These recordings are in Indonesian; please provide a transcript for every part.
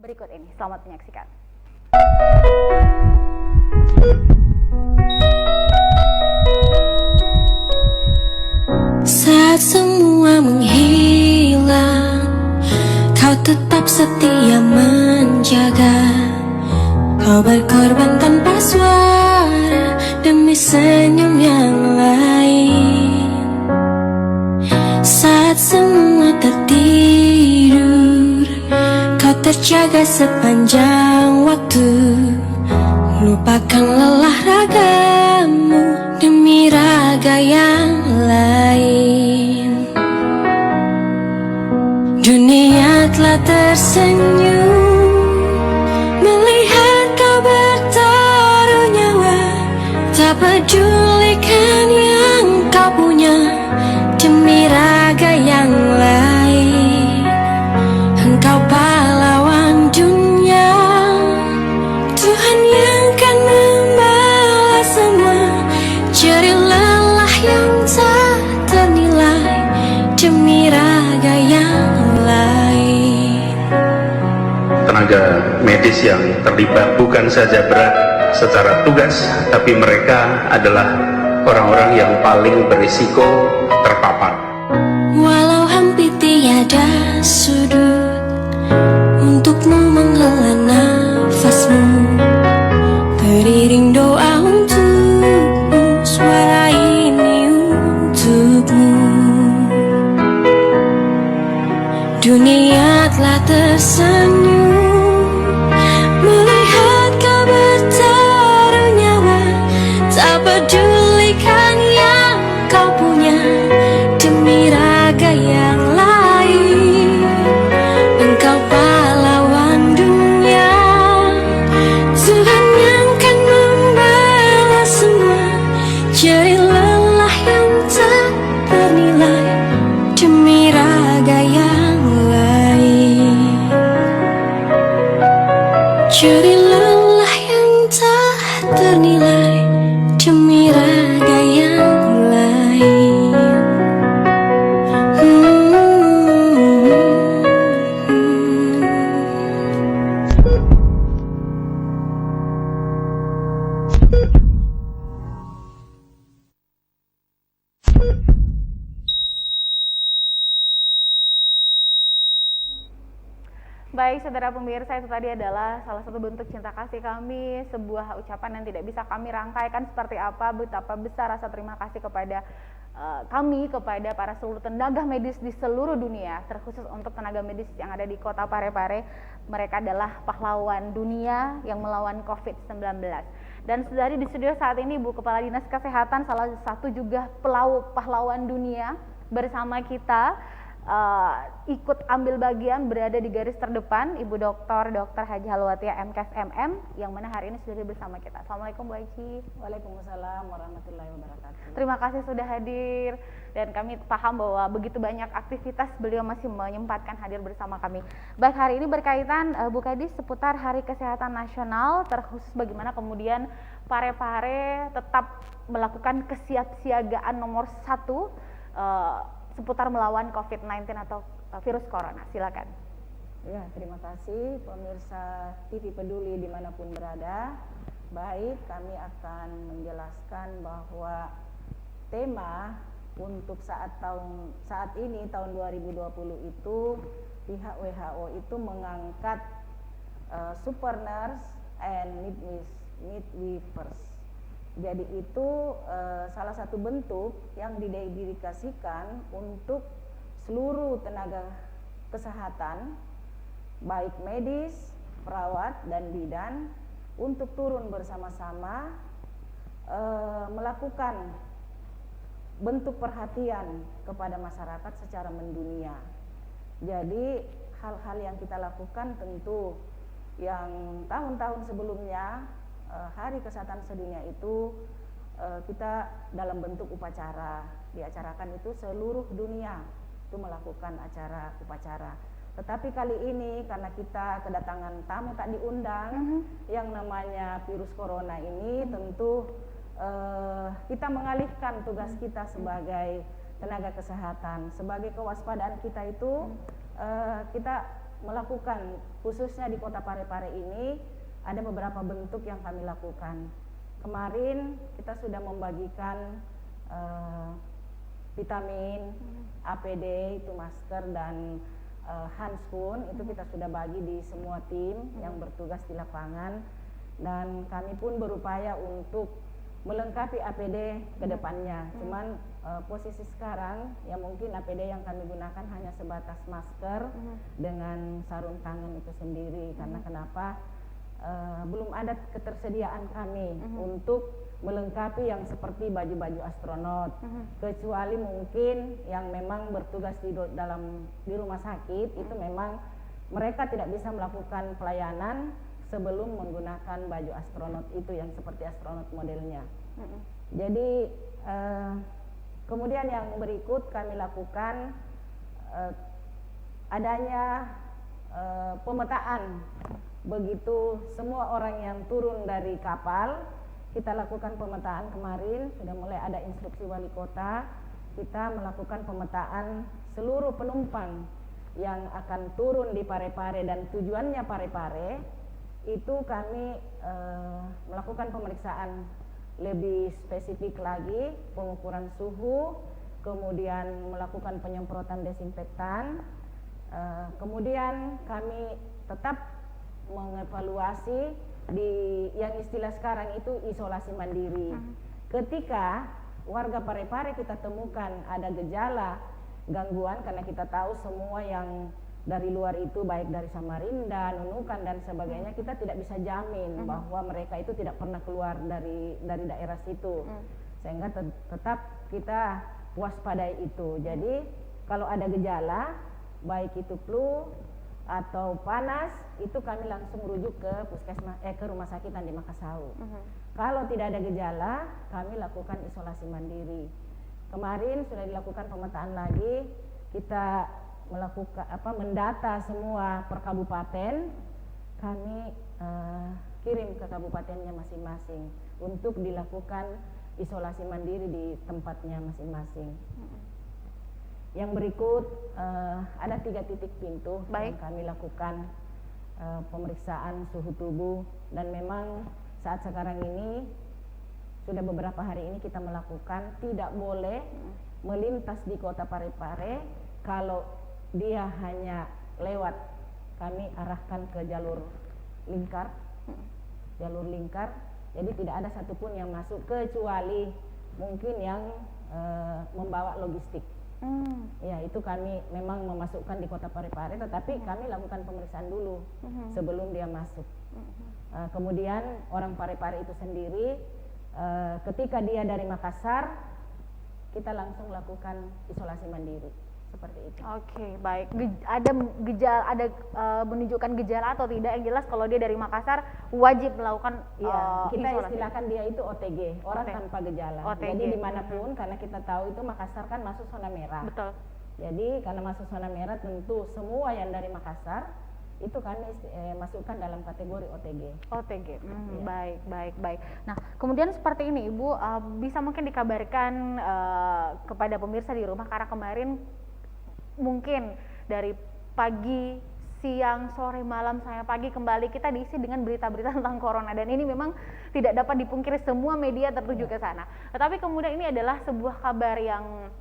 berikut ini. Selamat menyaksikan. Saat semua menghilang, kau tetap setia menjaga. Kau berkorban tanpa suara demi senyum yang lain. Saat semua tertidur, kau terjaga sepanjang waktu. Lupakan lelah ragamu demi raga yang lain. Dunia telah tersenyum melihat kau bertaruh nyawa. Tak pedulikan yang kau punya demi raga yang lain. Engkau pahlawan dunia, Tuhan yang kan membalas semua jerih lelah yang tak ternilai demi raga yang lain. Tenaga medis yang terlibat bukan saja berat secara tugas, tapi mereka adalah orang-orang yang paling berisiko terpapar. Walau hampir tiada sudut untukmu menghela nafasmu, beriring doa untukmu, suara ini untukmu. Dunia telah tersenyum melihat kau bertaruh nyawa. Tak pedulikan yang kau punya demi raga yang lain. Engkau pahlawan dunia, Tuhan yang kan membalas semua jerih lelah yang tak bernilai demi raga yang lain. Jerih lelah yang tak ternilai demi raga yang lain. Baik, saudara pemirsa, itu tadi adalah salah satu bentuk cinta kasih kami, sebuah ucapan yang tidak bisa kami rangkaikan seperti apa, betapa besar rasa terima kasih kepada kami, kepada para seluruh tenaga medis di seluruh dunia, terkhusus untuk tenaga medis yang ada di kota Parepare. Mereka adalah pahlawan dunia yang melawan COVID-19. Dan sudah di studio saat ini Ibu Kepala Dinas Kesehatan, salah satu juga pahlawan dunia bersama kita, ikut ambil bagian berada di garis terdepan, Ibu Dr. Haji Halwatia MKes MM, yang mana hari ini sudah bersama kita. Assalamualaikum Bu Haji. Waalaikumsalam warahmatullahi wabarakatuh. Terima kasih sudah hadir, dan kami paham bahwa begitu banyak aktivitas beliau masih menyempatkan hadir bersama kami. Baik, hari ini berkaitan Bu Kadis seputar Hari Kesehatan Nasional, terkhusus bagaimana kemudian Parepare tetap melakukan kesiapsiagaan nomor 1 seputar melawan COVID-19 atau virus corona. Silakan. Ya, terima kasih pemirsa TV Peduli dimanapun berada. Baik, kami akan menjelaskan bahwa tema untuk saat ini tahun 2020 itu pihak WHO itu mengangkat super nurse and midwifery. Jadi itu salah satu bentuk yang didedikasikan untuk seluruh tenaga kesehatan, baik medis, perawat, dan bidan, untuk turun bersama-sama melakukan bentuk perhatian kepada masyarakat secara mendunia. Jadi hal-hal yang kita lakukan tentu yang tahun-tahun sebelumnya, Hari Kesehatan Sedunia itu kita dalam bentuk upacara, diacarakan itu seluruh dunia itu melakukan acara upacara. Tetapi kali ini karena kita kedatangan tamu tak diundang, yang namanya virus corona ini, tentu kita mengalihkan tugas kita sebagai tenaga kesehatan. Sebagai kewaspadaan kita itu kita melakukan, khususnya di Kota Parepare ini ada beberapa bentuk yang kami lakukan. Kemarin kita sudah membagikan vitamin, APD itu masker dan handphone itu kita sudah bagi di semua tim yang bertugas di lapangan, dan kami pun berupaya untuk melengkapi APD ke depannya. Cuman posisi sekarang ya mungkin APD yang kami gunakan hanya sebatas masker dengan sarung tangan itu sendiri. Karena kenapa? Belum ada ketersediaan kami untuk melengkapi yang seperti baju-baju astronot, kecuali mungkin yang memang bertugas di rumah sakit itu memang mereka tidak bisa melakukan pelayanan sebelum menggunakan baju astronot itu yang seperti astronot modelnya. Jadi kemudian yang berikut kami lakukan adanya pemetaan. Begitu semua orang yang turun dari kapal, kita lakukan pemetaan kemarin, sudah mulai ada instruksi wali kota, kita melakukan pemetaan seluruh penumpang yang akan turun di Parepare dan tujuannya Parepare. Itu kami melakukan pemeriksaan lebih spesifik lagi, pengukuran suhu, kemudian melakukan penyemprotan desinfektan, kemudian kami tetap mengevaluasi di yang istilah sekarang itu isolasi mandiri. Ketika warga Parepare kita temukan ada gejala gangguan, karena kita tahu semua yang dari luar itu baik dari Samarinda, Nunukan dan sebagainya, kita tidak bisa jamin bahwa mereka itu tidak pernah keluar dari daerah situ. Sehingga tetap kita waspadai itu. Jadi kalau ada gejala baik itu flu atau panas, itu kami langsung rujuk ke ke rumah sakit di Makassau. Kalau tidak ada gejala, kami lakukan isolasi mandiri. Kemarin sudah dilakukan pemetaan lagi, kita melakukan mendata semua per kabupaten, kami kirim ke kabupatennya masing-masing untuk dilakukan isolasi mandiri di tempatnya masing-masing. Yang berikut ada 3 titik pintu yang kami lakukan pemeriksaan suhu tubuh, dan memang saat sekarang ini sudah beberapa hari ini kita melakukan tidak boleh melintas di Kota Parepare. Kalau dia hanya lewat, kami arahkan ke jalur lingkar, jadi tidak ada satupun yang masuk kecuali mungkin yang membawa logistik. Ya, itu kami memang memasukkan di Kota Parepare, tetapi kami lakukan pemeriksaan dulu sebelum dia masuk. Kemudian orang Parepare itu sendiri, ketika dia dari Makassar, kita langsung lakukan isolasi mandiri seperti itu. Oke, baik. Ada menunjukkan gejala atau tidak? Yang jelas kalau dia dari Makassar wajib melakukan kita isolasi. istilahkan dia itu OTG, orang tanpa gejala. OTG. Jadi dimanapun, karena kita tahu itu Makassar kan masuk zona merah. Betul. Jadi karena masuk zona merah, tentu semua yang dari Makassar itu kami masukkan dalam kategori OTG. OTG, baik. Nah, kemudian seperti ini Ibu, bisa mungkin dikabarkan kepada pemirsa di rumah, karena kemarin mungkin dari pagi, siang, sore, malam, sampai pagi kembali kita diisi dengan berita-berita tentang corona, dan ini memang tidak dapat dipungkiri, semua media tertuju ke sana. Tetapi kemudian ini adalah sebuah kabar yang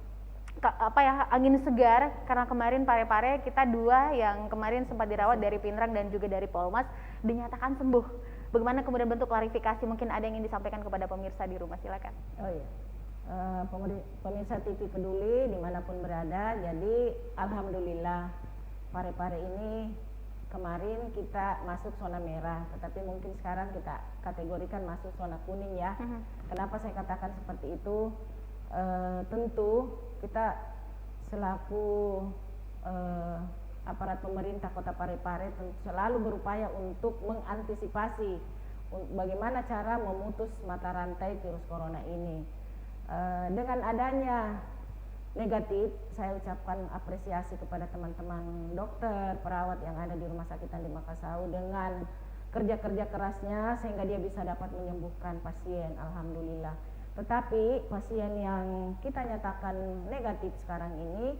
angin segar, karena kemarin Parepare kita 2 yang kemarin sempat dirawat dari Pinrang dan juga dari Polmas dinyatakan sembuh. Bagaimana kemudian bentuk klarifikasi, mungkin ada yang ingin disampaikan kepada pemirsa di rumah, silakan. Oh iya. Pemirsa TV Peduli dimanapun berada, jadi alhamdulillah Parepare ini kemarin kita masuk zona merah, tetapi mungkin sekarang kita kategorikan masuk zona kuning ya. Kenapa saya katakan seperti itu? Tentu kita selaku aparat pemerintah Kota Parepare selalu berupaya untuk mengantisipasi bagaimana cara memutus mata rantai virus corona ini. Dengan adanya negatif, saya ucapkan apresiasi kepada teman-teman dokter, perawat yang ada di rumah sakit di Makassau dengan kerja-kerja kerasnya sehingga dia bisa dapat menyembuhkan pasien, alhamdulillah. Tetapi pasien yang kita nyatakan negatif sekarang ini,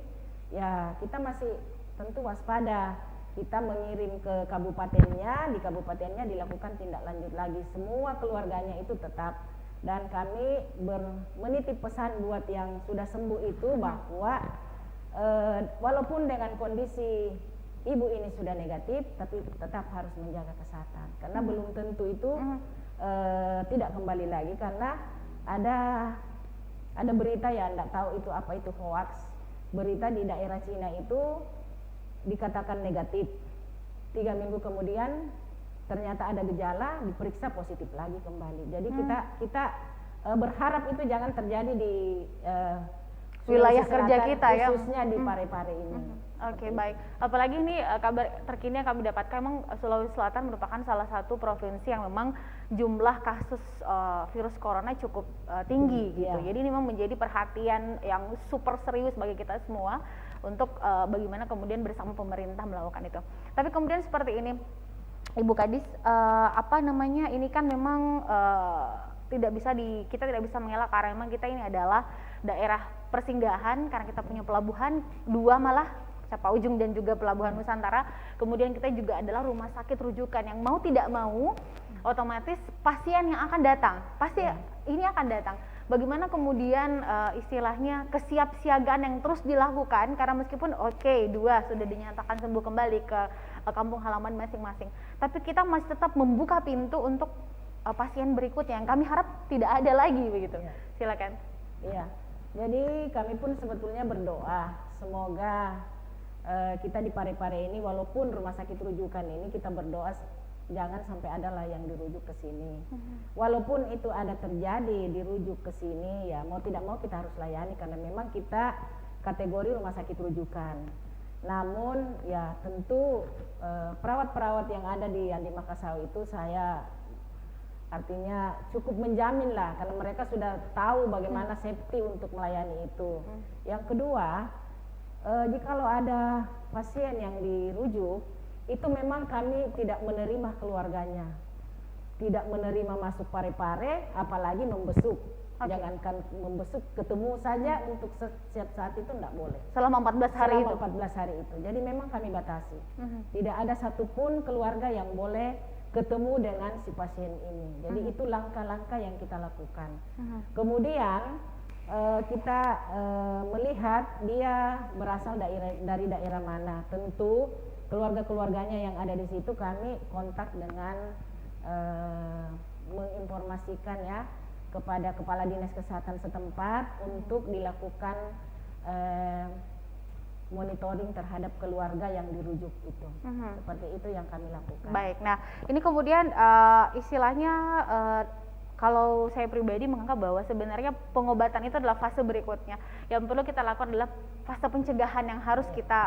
ya kita masih tentu waspada. kita mengirim ke kabupatennya, di kabupatennya dilakukan tindak lanjut lagi. Semua keluarganya itu tetap, dan kami menitip pesan buat yang sudah sembuh itu bahwa walaupun dengan kondisi ibu ini sudah negatif, tapi tetap harus menjaga kesehatan karena belum tentu itu tidak kembali lagi, karena ada berita ya, enggak tahu itu apa itu hoax, berita di daerah Cina itu dikatakan negatif, 3 minggu kemudian ternyata ada gejala, diperiksa positif lagi kembali. Jadi kita berharap itu jangan terjadi di wilayah Sulawesi kerja Selatan, kita ya, khususnya di Parepare ini. Oke, baik. Apalagi ini kabar terkini yang kami dapatkan, memang Sulawesi Selatan merupakan salah satu provinsi yang memang jumlah kasus virus corona cukup tinggi gitu. Jadi ini memang menjadi perhatian yang super serius bagi kita semua untuk bagaimana kemudian bersama pemerintah melakukan itu. Tapi kemudian seperti ini, Ibu Kadis, ini kan memang kita tidak bisa mengelak karena memang kita ini adalah daerah persinggahan, karena kita punya pelabuhan 2 malah, Capa Ujung dan juga Pelabuhan Nusantara. Kemudian kita juga adalah rumah sakit rujukan yang mau tidak mau otomatis pasien yang akan datang pasti ini akan datang. Bagaimana kemudian istilahnya kesiapsiagaan yang terus dilakukan, karena meskipun 2 sudah dinyatakan sembuh kembali ke kampung halaman masing-masing, tapi kita masih tetap membuka pintu untuk pasien berikutnya yang kami harap tidak ada lagi begitu. Silakan. Iya. Jadi kami pun sebetulnya berdoa semoga kita di Parepare ini, walaupun rumah sakit rujukan ini, kita berdoa jangan sampai ada lah yang dirujuk ke sini. Walaupun itu ada terjadi dirujuk ke sini, ya mau tidak mau kita harus layani karena memang kita kategori rumah sakit rujukan. Namun ya tentu perawat-perawat yang ada di Andi Makassau itu saya artinya cukup menjamin lah, karena mereka sudah tahu bagaimana safety untuk melayani itu. Yang kedua, jikalau ada pasien yang dirujuk, itu memang kami tidak menerima keluarganya, tidak menerima masuk Parepare, apalagi membesuk. Jangankan membesuk, ketemu saja untuk setiap saat itu tidak boleh. Selama 14 hari Selama 14 hari itu. Jadi memang kami batasi. Tidak ada satupun keluarga yang boleh ketemu dengan si pasien ini. Jadi itu langkah-langkah yang kita lakukan. Kemudian kita melihat dia berasal dari daerah mana. Tentu keluarga-keluarganya yang ada di situ kami kontak dengan menginformasikan ya kepada Kepala Dinas Kesehatan setempat untuk dilakukan monitoring terhadap keluarga yang dirujuk itu. Seperti itu yang kami lakukan. Baik, nah ini kemudian istilahnya kalau saya pribadi menganggap bahwa sebenarnya pengobatan itu adalah fase berikutnya. Yang perlu kita lakukan adalah fase pencegahan yang harus kita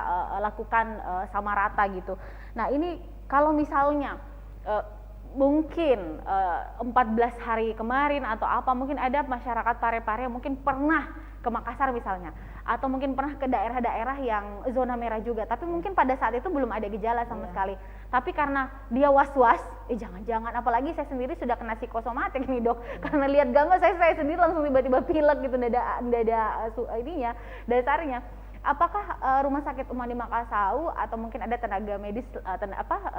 lakukan sama rata gitu. Nah ini kalau misalnya mungkin 14 hari kemarin atau apa, mungkin ada masyarakat Parepare yang mungkin pernah ke Makassar misalnya, atau mungkin pernah ke daerah-daerah yang zona merah juga, tapi mungkin pada saat itu belum ada gejala sama sekali. Tapi karena dia was-was, jangan-jangan, apalagi saya sendiri sudah kena psikosomatik nih dok, karena lihat gambar saya sendiri langsung tiba-tiba pilek gitu, dasarnya. Apakah Rumah Sakit Umum di Makassau atau mungkin ada tenaga medis,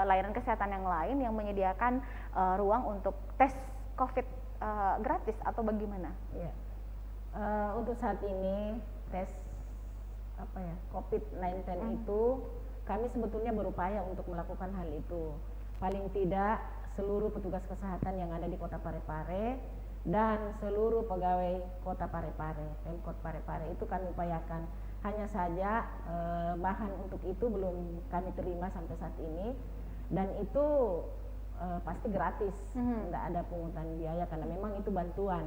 layanan kesehatan yang lain yang menyediakan ruang untuk tes COVID gratis atau bagaimana? Ya. Untuk saat ini tes COVID-19 itu kami sebetulnya berupaya untuk melakukan hal itu. Paling tidak seluruh petugas kesehatan yang ada di Kota Parepare dan seluruh pegawai Kota Parepare, Pemkot Parepare itu kami upayakan. Hanya saja bahan untuk itu belum kami terima sampai saat ini, dan itu pasti gratis, tidak ada pungutan biaya karena memang itu bantuan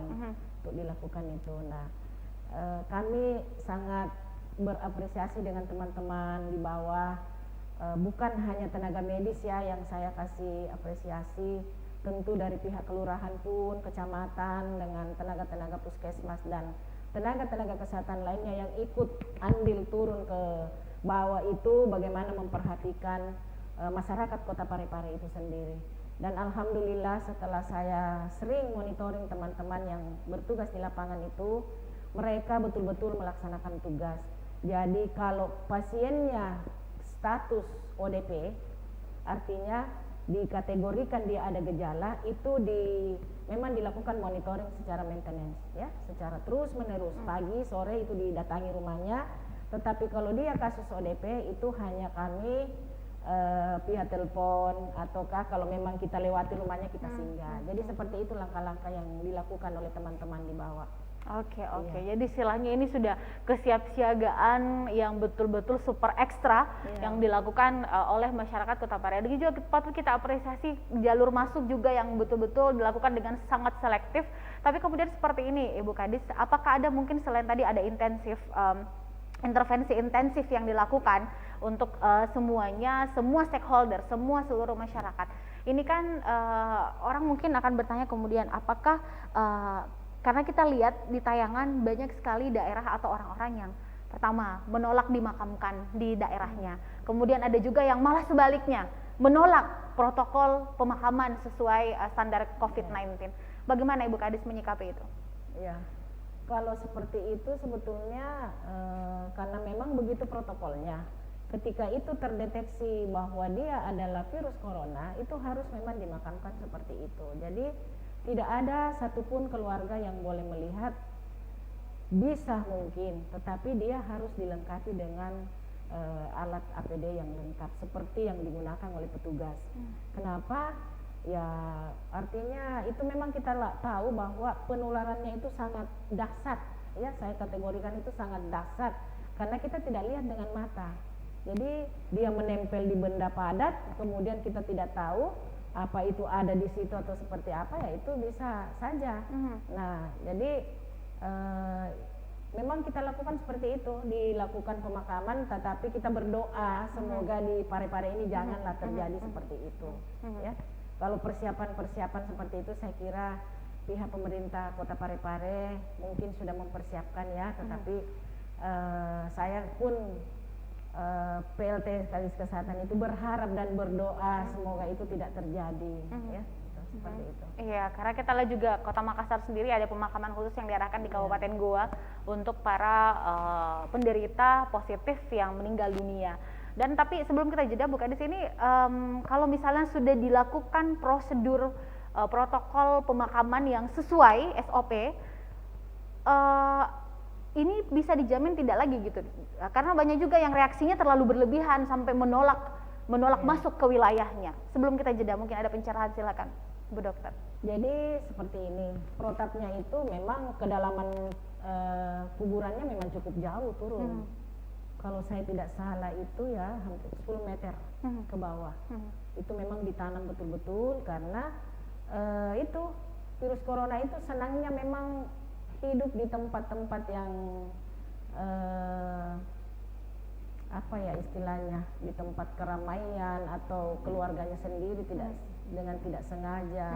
untuk dilakukan itu. Nah, kami sangat berapresiasi dengan teman-teman di bawah, bukan hanya tenaga medis ya yang saya kasih apresiasi, tentu dari pihak kelurahan pun, kecamatan, dengan tenaga-tenaga puskesmas dan tenaga-tenaga kesehatan lainnya yang ikut andil turun ke bawah itu bagaimana memperhatikan masyarakat Kota Parepare itu sendiri. Dan alhamdulillah setelah saya sering monitoring teman-teman yang bertugas di lapangan itu, mereka betul-betul melaksanakan tugas. Jadi kalau pasiennya status ODP, artinya dikategorikan dia ada gejala, itu memang dilakukan monitoring secara maintenance, ya, secara terus menerus, pagi sore itu didatangi rumahnya. Tetapi kalau dia kasus ODP itu hanya kami via telepon, ataukah kalau memang kita lewati rumahnya kita singgah. Jadi seperti itu langkah-langkah yang dilakukan oleh teman-teman di bawah. Oke. Jadi istilahnya ini sudah kesiapsiagaan yang betul-betul super ekstra yang dilakukan oleh masyarakat Kota Parepare. Dan juga patut kita apresiasi jalur masuk juga yang betul-betul dilakukan dengan sangat selektif. Tapi kemudian seperti ini, Ibu Kadis, apakah ada mungkin selain tadi ada intervensi intensif yang dilakukan untuk semuanya, semua stakeholder, seluruh masyarakat. Ini kan orang mungkin akan bertanya kemudian apakah karena kita lihat di tayangan banyak sekali daerah atau orang-orang yang pertama menolak dimakamkan di daerahnya. Kemudian ada juga yang malah sebaliknya menolak protokol pemakaman sesuai standar COVID-19. Bagaimana Ibu Kadis menyikapi itu? Ya, kalau seperti itu sebetulnya karena memang begitu protokolnya. Ketika itu terdeteksi bahwa dia adalah virus corona, itu harus memang dimakamkan seperti itu. Jadi tidak ada satupun keluarga yang boleh melihat, bisa mungkin, tetapi dia harus dilengkapi dengan alat APD yang lengkap seperti yang digunakan oleh petugas. Kenapa? Ya artinya itu memang kita tahu bahwa penularannya itu sangat dahsyat, ya, saya kategorikan itu sangat dahsyat karena kita tidak lihat dengan mata. Jadi dia menempel di benda padat, kemudian kita tidak tahu apa itu ada di situ atau seperti apa, ya itu bisa saja. Nah, jadi memang kita lakukan seperti itu, dilakukan pemakaman, tetapi kita berdoa semoga di Parepare ini janganlah terjadi seperti itu. Ya, kalau persiapan seperti itu saya kira pihak pemerintah Kota Parepare mungkin sudah mempersiapkan, ya, tetapi saya pun PLT Kadis Kesehatan itu berharap dan berdoa semoga itu tidak terjadi, ya, seperti itu. Iya, karena kita lihat juga Kota Makassar sendiri ada pemakaman khusus yang diarahkan di Kabupaten Goa untuk para penderita positif yang meninggal dunia. Dan tapi sebelum kita jeda, Bu Kadis, ini kalau misalnya sudah dilakukan prosedur protokol pemakaman yang sesuai SOP, ini bisa dijamin tidak lagi gitu, karena banyak juga yang reaksinya terlalu berlebihan sampai menolak masuk ke wilayahnya. Sebelum kita jeda mungkin ada pencerahan, silakan Bu Dokter. Jadi seperti ini, protapnya itu memang kedalaman kuburannya memang cukup jauh turun. Kalau saya tidak salah itu ya hampir 10 meter ke bawah. Itu memang ditanam betul-betul karena itu virus corona itu senangnya memang hidup di tempat-tempat yang apa ya istilahnya, di tempat keramaian atau keluarganya sendiri tidak sengaja.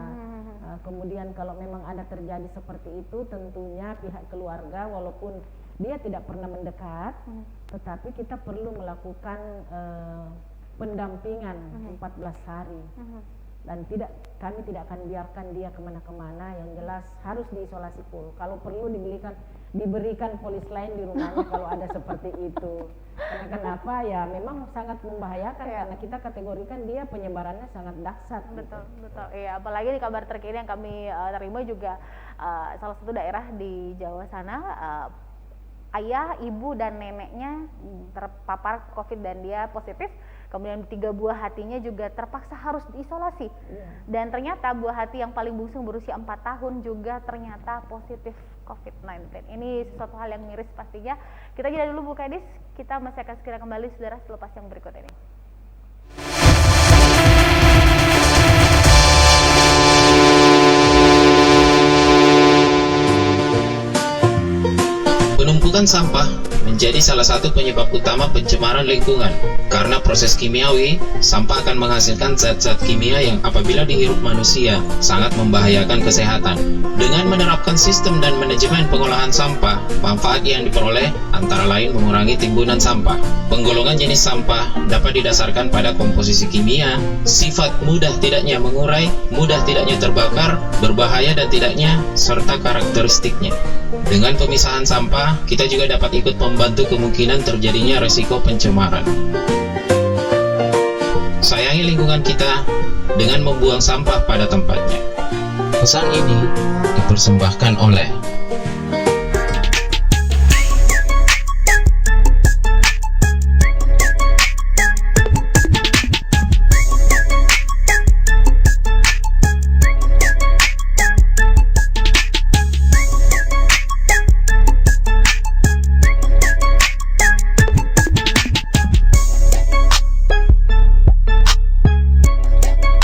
Kemudian kalau memang ada terjadi seperti itu, tentunya pihak keluarga walaupun dia tidak pernah mendekat, tetapi kita perlu melakukan pendampingan 14 hari. Dan kami tidak akan biarkan dia kemana-kemana, yang jelas harus diisolasi full. Kalau perlu diberikan polis lain di rumahnya kalau ada seperti itu. Karena kenapa? Ya memang sangat membahayakan karena kita kategorikan dia penyebarannya sangat dahsyat. Betul. Iya, apalagi di kabar terkini yang kami terima juga salah satu daerah di Jawa sana, ayah, ibu dan neneknya terpapar COVID dan dia positif. Kemudian 3 buah hatinya juga terpaksa harus diisolasi. Dan ternyata buah hati yang paling bungsu berusia 4 tahun juga ternyata positif COVID-19. Ini sesuatu hal yang miris pastinya. Kita jeda dulu Bu Kadis, kita masih akan segera kembali saudara selepas yang berikut ini. Penumpukan sampah menjadi salah satu penyebab utama pencemaran lingkungan. Karena proses kimiawi, sampah akan menghasilkan zat-zat kimia yang apabila dihirup manusia sangat membahayakan kesehatan. Dengan menerapkan sistem dan manajemen pengolahan sampah, manfaat yang diperoleh antara lain mengurangi timbunan sampah. Penggolongan jenis sampah dapat didasarkan pada komposisi kimia, sifat mudah tidaknya mengurai, mudah tidaknya terbakar, berbahaya dan tidaknya, serta karakteristiknya. Dengan pemisahan sampah, kita juga dapat ikut membantu kemungkinan terjadinya resiko pencemaran. sayangi lingkungan kita dengan membuang sampah pada tempatnya. Pesan ini dipersembahkan oleh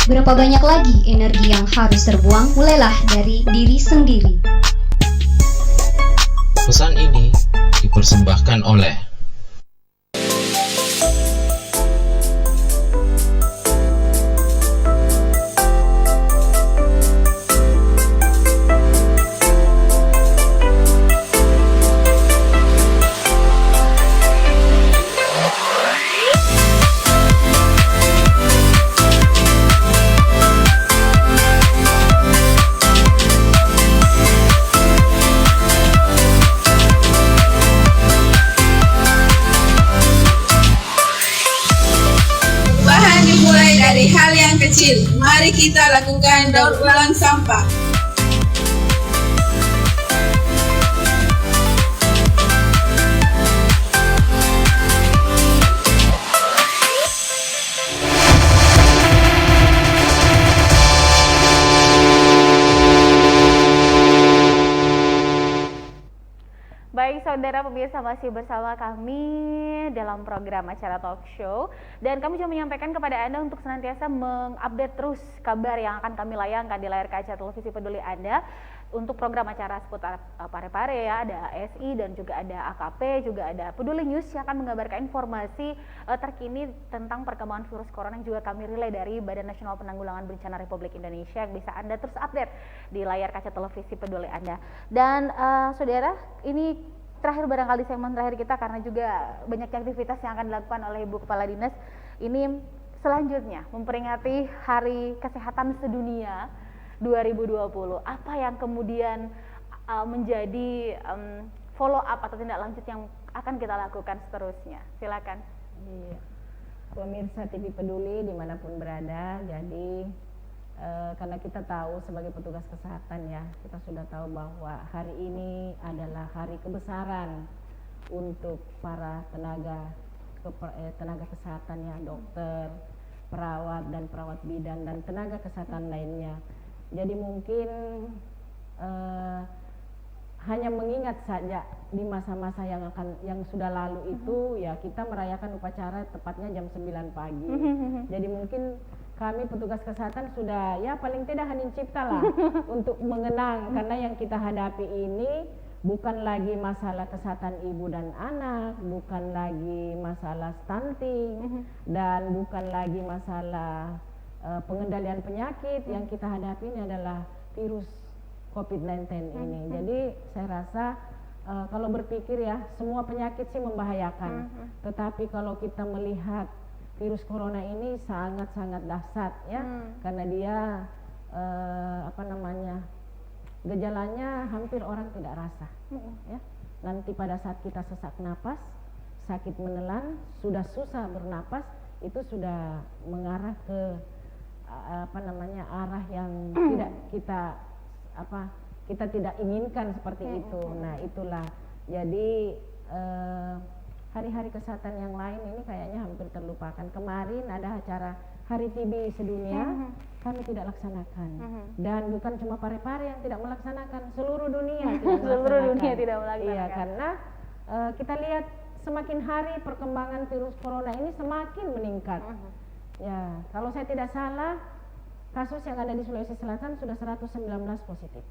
Berapa banyak lagi energi yang harus terbuang? Mulailah dari diri sendiri. Pesan ini dipersembahkan oleh dari hal yang kecil. Mari kita lakukan daur ulang sampah. Baik saudara pemirsa, masih bersama kami dalam program acara talk show, dan kami juga menyampaikan kepada Anda untuk senantiasa mengupdate terus kabar yang akan kami layangkan di layar kaca televisi peduli Anda. Untuk program acara seputar Parepare ya, ada ASI dan juga ada AKP, juga ada Peduli News yang akan mengabarkan informasi terkini tentang perkembangan virus corona yang juga kami relay dari Badan Nasional Penanggulangan Bencana Republik Indonesia, yang bisa Anda terus update di layar kaca televisi peduli Anda. Dan saudara, ini terakhir barangkali segmen terakhir kita, karena juga banyak aktivitas yang akan dilakukan oleh Ibu Kepala Dinas. Ini selanjutnya memperingati Hari Kesehatan Sedunia 2020. Apa yang kemudian menjadi follow up atau tindak lanjut yang akan kita lakukan seterusnya? Silakan. Iya. Pemirsa TV Peduli dimanapun berada, jadi karena kita tahu sebagai petugas kesehatan ya, kita sudah tahu bahwa hari ini adalah hari kebesaran untuk para tenaga kesehatan ya, dokter, perawat dan perawat bidan dan tenaga kesehatan lainnya. Jadi mungkin hanya mengingat saja di masa-masa yang sudah lalu itu ya, kita merayakan upacara tepatnya jam 9 pagi. Jadi mungkin kami petugas kesehatan sudah ya paling tidak hening cipta lah untuk mengenang, karena yang kita hadapi ini bukan lagi masalah kesehatan ibu dan anak, bukan lagi masalah stunting, dan bukan lagi masalah pengendalian penyakit. Yang kita hadapi ini adalah virus COVID-19 ini. Jadi saya rasa kalau berpikir ya, semua penyakit sih membahayakan, tetapi kalau kita melihat virus corona ini sangat-sangat dahsyat ya, karena dia gejalanya hampir orang tidak rasa ya. Nanti pada saat kita sesak napas, sakit menelan, sudah susah bernapas, itu sudah mengarah ke arah yang tidak kita tidak inginkan seperti itu. Nah itulah, jadi hari-hari kesehatan yang lain ini kayaknya hampir terlupakan. Kemarin ada acara Hari TB Sedunia, kami tidak laksanakan, dan bukan cuma Parepare yang tidak melaksanakan, seluruh dunia tidak melaksanakan. Iya, karena kita lihat semakin hari perkembangan virus corona ini semakin meningkat. Ya, kalau saya tidak salah, kasus yang ada di Sulawesi Selatan sudah 119 positif.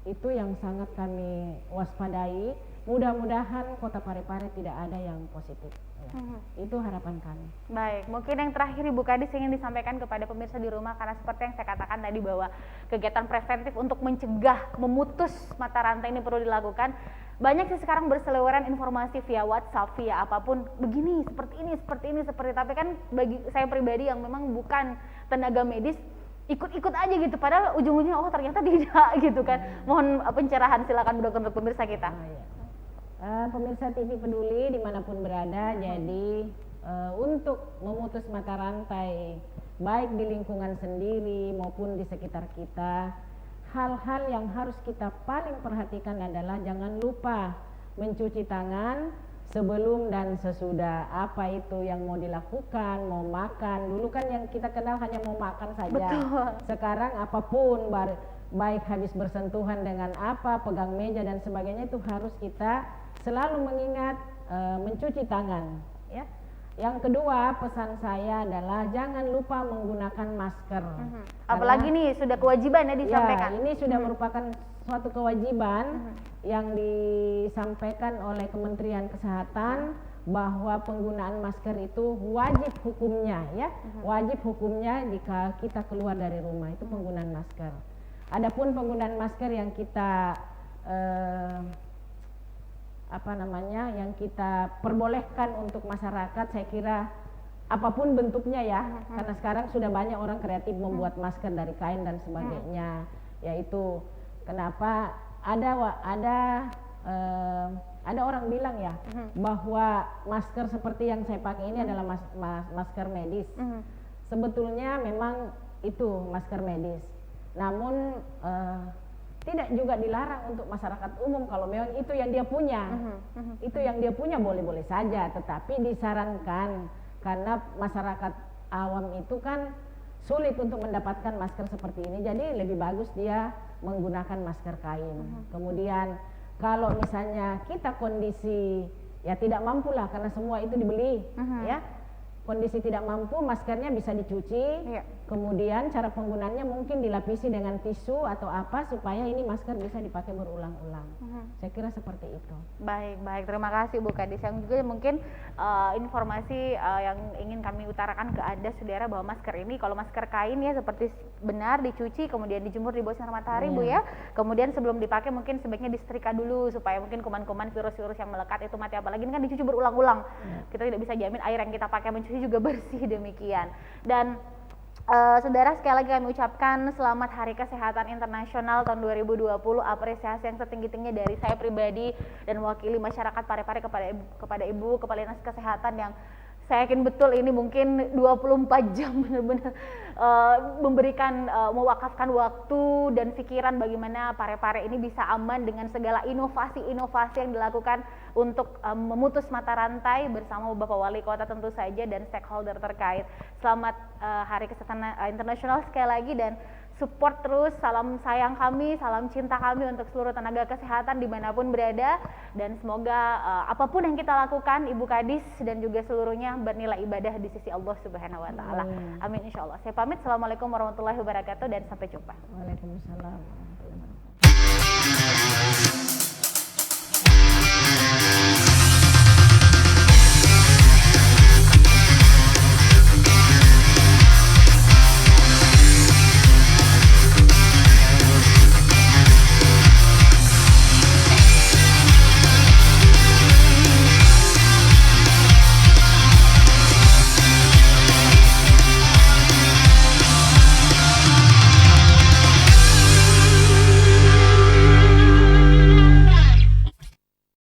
Itu yang sangat kami waspadai. Mudah-mudahan kota Parepare tidak ada yang positif. Ya. Itu harapan kami. Baik, mungkin yang terakhir Ibu Kadis ingin disampaikan kepada pemirsa di rumah, karena seperti yang saya katakan tadi bahwa kegiatan preventif untuk mencegah, memutus mata rantai ini perlu dilakukan. Banyak sih sekarang berseliweran informasi via WhatsApp, via apapun, begini, seperti ini, tapi kan bagi saya pribadi yang memang bukan tenaga medis, ikut-ikut aja gitu, padahal ujung-ujungnya oh ternyata tidak gitu kan. Mohon pencerahan, silakan Bu Dokter untuk pemirsa kita. Pemirsa TV Peduli dimanapun berada, jadi untuk memutus mata rantai baik di lingkungan sendiri maupun di sekitar kita. Hal-hal yang harus kita paling perhatikan adalah jangan lupa mencuci tangan sebelum dan sesudah. Apa itu yang mau dilakukan, mau makan. Dulu kan yang kita kenal hanya mau makan saja. Betul. Sekarang apapun, baik habis bersentuhan dengan apa, pegang meja dan sebagainya, itu harus kita selalu mengingat mencuci tangan, ya. Yang kedua, pesan saya adalah jangan lupa menggunakan masker. Apalagi nih sudah kewajiban ya disampaikan. Ya, ini sudah merupakan suatu kewajiban yang disampaikan oleh Kementerian Kesehatan, bahwa penggunaan masker itu wajib hukumnya, ya. Wajib hukumnya jika kita keluar dari rumah itu penggunaan masker. Adapun penggunaan masker yang kita yang kita perbolehkan untuk masyarakat, saya kira apapun bentuknya ya, karena sekarang sudah banyak orang kreatif membuat masker dari kain dan sebagainya. Yaitu kenapa ada orang bilang ya bahwa masker seperti yang saya pakai ini adalah masker medis. Sebetulnya memang itu masker medis, namun tidak juga dilarang untuk masyarakat umum kalau memang itu yang dia punya. Itu yang dia punya boleh-boleh saja, tetapi disarankan karena masyarakat awam itu kan sulit untuk mendapatkan masker seperti ini, jadi lebih bagus dia menggunakan masker kain. Kemudian kalau misalnya kita kondisi ya tidak mampu lah karena semua itu dibeli, ya. Kondisi tidak mampu, maskernya bisa dicuci. Kemudian cara penggunaannya mungkin dilapisi dengan tisu atau apa supaya ini masker bisa dipakai berulang-ulang. Saya kira seperti itu. Baik, terima kasih Bu Kadis. Yang juga mungkin informasi yang ingin kami utarakan ke Anda saudara, bahwa masker ini kalau masker kain ya seperti benar dicuci kemudian dijemur di bawah sinar matahari Bu ya. Kemudian sebelum dipakai mungkin sebaiknya disetrika dulu supaya mungkin kuman-kuman virus-virus yang melekat itu mati, apalagi ini kan dicuci berulang-ulang. Kita tidak bisa jamin air yang kita pakai mencuci juga bersih demikian. Dan saudara, sekali lagi kami ucapkan selamat Hari Kesehatan Internasional tahun 2020. Apresiasi yang setinggi-tingginya dari saya pribadi dan mewakili masyarakat Parepare kepada Ibu Kepala Dinas Kesehatan yang saya yakin betul ini mungkin 24 jam benar-benar memberikan, mewakafkan waktu dan pikiran bagaimana Parepare ini bisa aman dengan segala inovasi-inovasi yang dilakukan untuk memutus mata rantai bersama Bapak Wali Kota tentu saja dan stakeholder terkait. Selamat Hari Kesehatan Internasional sekali lagi, dan support terus, salam sayang kami, salam cinta kami untuk seluruh tenaga kesehatan dimanapun berada, dan semoga apapun yang kita lakukan Ibu Kadis dan juga seluruhnya bernilai ibadah di sisi Allah Subhanahu wa Ta'ala. Amin insyaallah. Saya pamit. Assalamualaikum warahmatullahi wabarakatuh dan sampai jumpa. Waalaikumsalam warahmatullahi wabarakatuh.